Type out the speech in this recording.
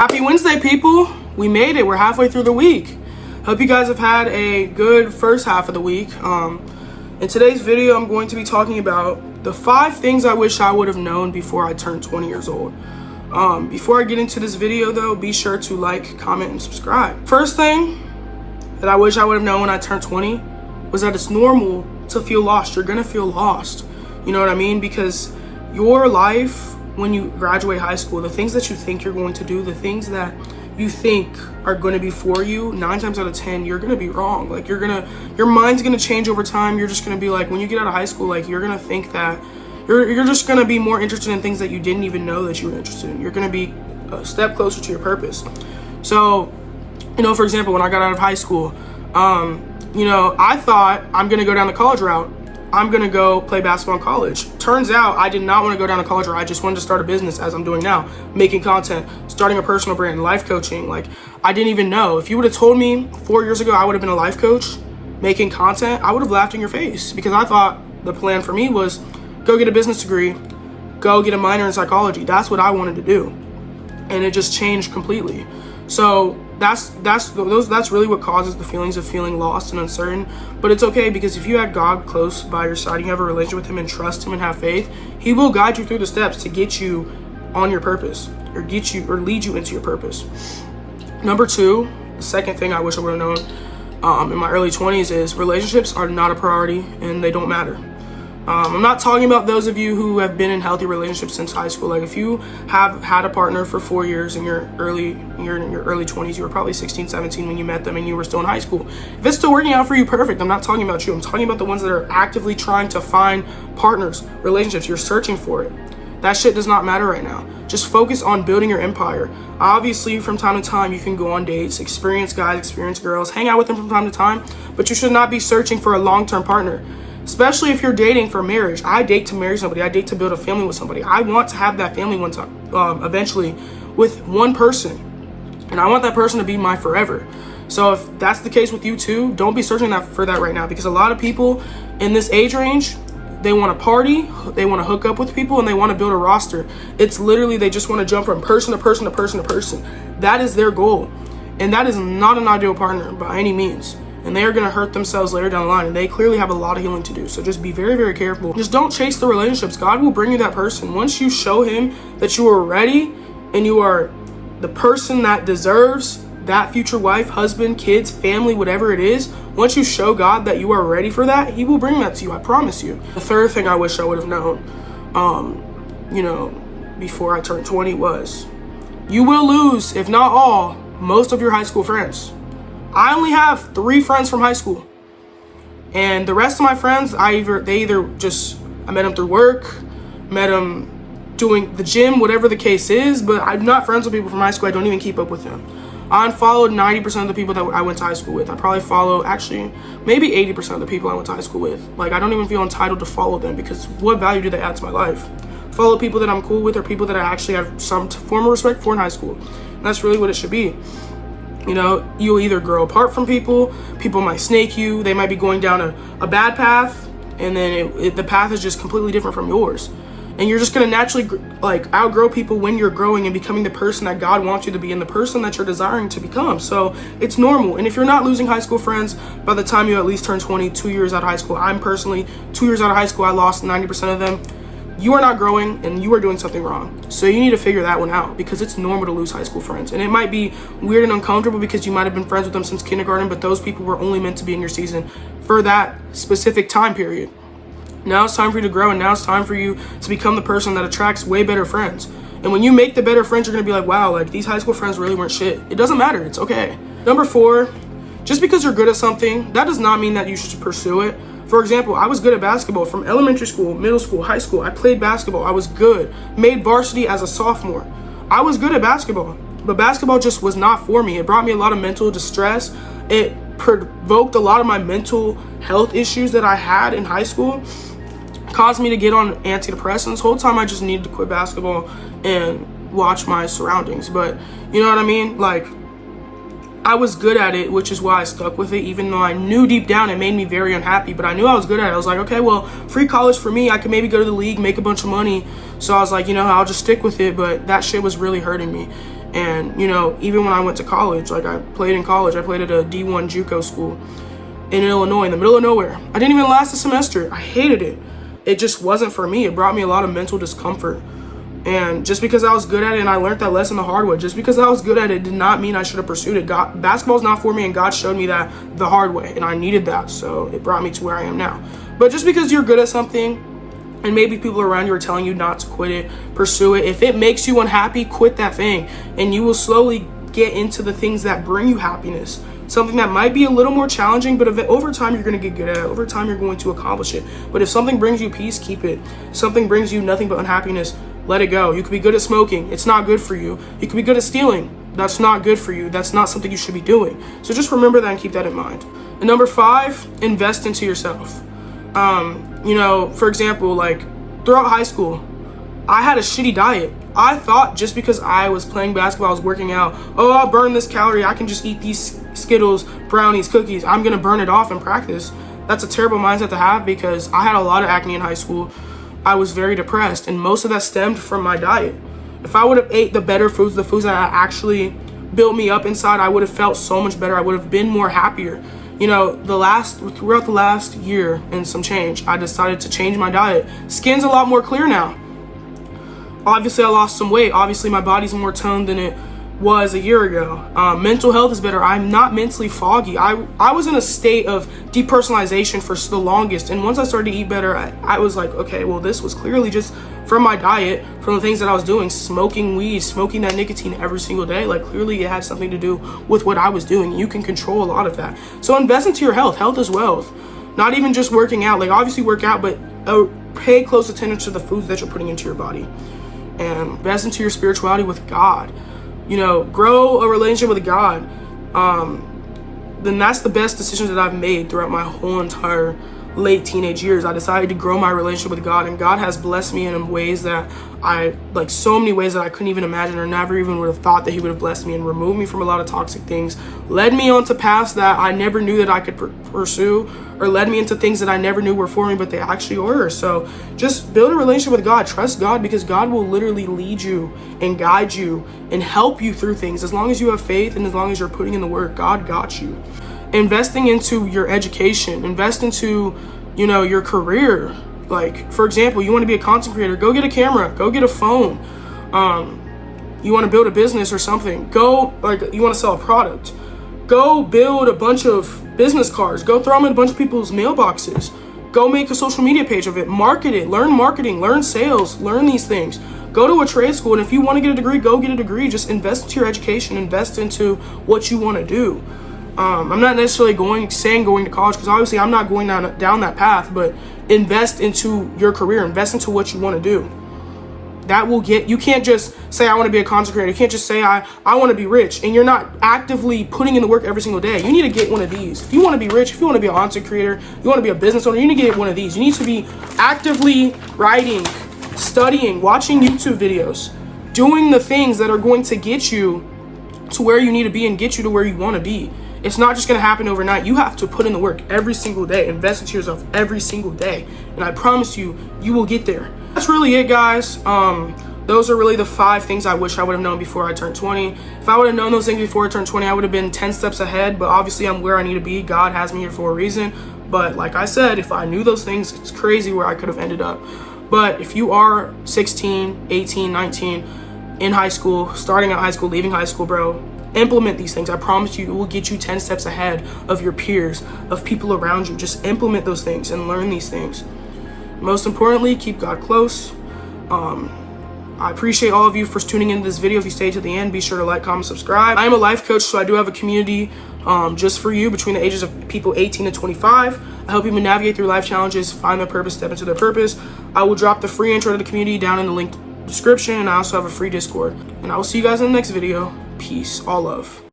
Happy Wednesday, people. We made it. We're halfway through the week. Hope you guys have had a good first half of the week. In today's video, I'm going to be talking about the 5 things I wish I would have known before I turned 20 years old. Before I get into this video, though, be sure to like, comment, and subscribe. First thing that I wish I would have known when I turned 20 was that it's normal to feel lost. You're gonna feel lost. You know what I mean? Because your life, when you graduate high school, the things that you think you're going to do, the things that you think are going to be for you, 9 times out of 10 you're going to be wrong. Like your mind's going to change over time. You're just going to be like, when you get out of high school, like you're going to think that you're just going to be more interested in things that you didn't even know that you were interested in. You're going to be a step closer to your purpose. So, for example, when I got out of high school, I thought I'm going to go down the college route. I'm gonna go play basketball in college. Turns out I did not want to go down to college route. I just wanted to start a business, as I'm doing now, making content, starting a personal brand, life coaching. Like, I didn't even know. If you would have told me 4 years ago I would have been a life coach making content, I would have laughed in your face, because I thought the plan for me was go get a business degree, go get a minor in psychology. That's what I wanted to do, and it just changed completely. So that's really what causes the feelings of feeling lost and uncertain. But it's okay, because if you have God close by your side, you have a relationship with him and trust him and have faith, he will guide you through the steps to get you on your purpose, or lead you into your purpose. Number 2, the second thing I wish I would have known in my early 20s is relationships are not a priority and they don't matter. I'm not talking about those of you who have been in healthy relationships since high school. Like, if you have had a partner for 4 years in your early 20s, you were probably 16, 17 when you met them and you were still in high school. If it's still working out for you, perfect. I'm not talking about you. I'm talking about the ones that are actively trying to find partners, relationships. You're searching for it. That shit does not matter right now. Just focus on building your empire. Obviously, from time to time, you can go on dates, experience guys, experience girls, hang out with them from time to time, but you should not be searching for a long-term partner. Especially if you're dating for marriage. I date to marry somebody. I date to build a family with somebody. I want to have that family one time, eventually, with one person. And I want that person to be my forever. So if that's the case with you too, don't be searching for that right now. Because a lot of people in this age range, they want to party, they want to hook up with people, and they want to build a roster. It's literally, they just want to jump from person to person to person to person. That is their goal. And that is not an ideal partner by any means. And they are going to hurt themselves later down the line, and they clearly have a lot of healing to do. So just be very, very careful. Just don't chase the relationships. God will bring you that person. Once you show him that you are ready and you are the person that deserves that future wife, husband, kids, family, whatever it is, once you show God that you are ready for that, he will bring that to you. I promise you. The third thing I wish I would have known, before I turned 20 was, you will lose, if not all, most of your high school friends. I only have 3 friends from high school, and the rest of my friends, I met them through work, met them doing the gym, whatever the case is, but I'm not friends with people from high school. I don't even keep up with them. I unfollowed 90% of the people that I went to high school with. I probably follow, maybe 80% of the people I went to high school with. Like, I don't even feel entitled to follow them, because what value do they add to my life? Follow people that I'm cool with, or people that I actually have some form of respect for in high school. And that's really what it should be. You'll either grow apart from people might snake you, they might be going down a bad path, and then the path is just completely different from yours. And you're just going to naturally outgrow people when you're growing and becoming the person that God wants you to be and the person that you're desiring to become. So it's normal. And if you're not losing high school friends by the time you at least turn 20, 2 years out of high school, I'm personally 2 years out of high school, I lost 90% of them. You are not growing, and you are doing something wrong. So you need to figure that one out, because it's normal to lose high school friends. And it might be weird and uncomfortable, because you might have been friends with them since kindergarten, but those people were only meant to be in your season for that specific time period. Now it's time for you to grow, and now it's time for you to become the person that attracts way better friends. And when you make the better friends, you're going to be like, wow, like, these high school friends really weren't shit. It doesn't matter. It's okay. Number 4, just because you're good at something, that does not mean that you should pursue it. For example, I was good at basketball from elementary school, middle school, high school. I played basketball. I was good. Made varsity as a sophomore. I was good at basketball, but basketball just was not for me. It brought me a lot of mental distress. It provoked a lot of my mental health issues that I had in high school. Caused me to get on antidepressants. The whole time I just needed to quit basketball and watch my surroundings. But you know what I mean? Like, I was good at it, which is why I stuck with it, even though I knew deep down it made me very unhappy. But I knew I was good at it. I was like, okay, well, free college for me. I could maybe go to the league, make a bunch of money. So I was like, I'll just stick with it. But that shit was really hurting me. And, you know, even when I went to college, like I played in college, I played at a D1 JUCO school in Illinois, in the middle of nowhere. I didn't even last a semester. I hated it. It just wasn't for me. It brought me a lot of mental discomfort. And just because I was good at it, and I learned that lesson the hard way, just because I was good at it did not mean I should have pursued it. Basketball's not for me, and God showed me that the hard way, and I needed that, so it brought me to where I am now. But just because you're good at something, and maybe people around you are telling you not to quit it, pursue it. If it makes you unhappy, quit that thing, and you will slowly get into the things that bring you happiness. Something that might be a little more challenging, but over time you're going to get good at it. Over time you're going to accomplish it. But if something brings you peace, keep it. If something brings you nothing but unhappiness, let it go. You could be good at smoking. It's not good for you. You could be good at stealing. That's not good for you. That's not something you should be doing. So just remember that and keep that in mind. And number 5, invest into yourself. You know, for example, like throughout high school, I had a shitty diet. I thought just because I was playing basketball, I was working out, oh, I'll burn this calorie, I can just eat these Skittles, brownies, cookies, I'm gonna burn it off in practice. That's a terrible mindset to have, because I had a lot of acne in high school. I was very depressed, and most of that stemmed from my diet. If I would have ate the better foods, the foods that actually built me up inside, I would have felt so much better. I would have been more happier. You know, throughout the last year and some change, I decided to change my diet. Skin's a lot more clear now. Obviously, I lost some weight. Obviously, my body's more toned than it was a year ago. Mental health is better. I'm not mentally foggy. I was in a state of depersonalization for the longest, and once I started to eat better, I was like, okay, well, this was clearly just from my diet, from the things that I was doing, smoking weed, smoking that nicotine every single day. Like, clearly it had something to do with what I was doing. You can control a lot of that. So invest into your health. Health is wealth. Not even just working out. Like, obviously work out, but pay close attention to the foods that you're putting into your body. And invest into your spirituality with God. You know, grow a relationship with God. Then that's the best decision that I've made throughout my whole entire late teenage years. I decided to grow my relationship with God, and God has blessed me in ways that so many ways that I couldn't even imagine, or never even would have thought that he would have blessed me, and removed me from a lot of toxic things, led me onto paths that I never knew that I could pursue, or led me into things that I never knew were for me, but they actually were. So just build a relationship with God. Trust God, because God will literally lead you and guide you and help you through things. As long as you have faith and as long as you're putting in the work, God got you. Investing into your education, invest into, you know, your career. Like, for example, you want to be a content creator, go get a camera, go get a phone. You want to build a business or something, you want to sell a product, go build a bunch of business cards, go throw them in a bunch of people's mailboxes, go make a social media page of it, market it, learn marketing, learn sales, learn these things. Go to a trade school, and if you want to get a degree, go get a degree. Just invest into your education, invest into what you want to do. I'm not necessarily going to college, because obviously I'm not going down that path, but invest into your career, invest into what you want to do. That will you can't just say, I want to be a content creator. You can't just say, I want to be rich, and you're not actively putting in the work every single day. You need to get one of these. If you want to be rich, if you want to be a content creator, you want to be a business owner, you need to get one of these. You need to be actively writing, studying, watching YouTube videos, doing the things that are going to get you to where you need to be and get you to where you want to be. It's not just going to happen overnight. You have to put in the work every single day, invest into yourself every single day, and I promise you, you will get there. That's really it, guys. Those are really the 5 things I wish I would have known before I turned 20. If I would have known those things before I turned 20, I would have been 10 steps ahead, but obviously I'm where I need to be. God has me here for a reason. But like I said, if I knew those things, it's crazy where I could have ended up. But if you are 16, 18, 19, in high school, starting out high school, leaving high school, bro, implement these things. I promise you, it will get you 10 steps ahead of your peers, of people around you. Just implement those things and learn these things. Most importantly, keep God close. I appreciate all of you for tuning into this video. If you stayed to the end, be sure to like, comment, subscribe. I am a life coach, so I do have a community just for you between the ages of people 18 to 25. I help people navigate through life challenges, find their purpose, step into their purpose. I will drop the free intro to the community down in the link description, and I also have a free Discord. And I will see you guys in the next video. Peace. All love.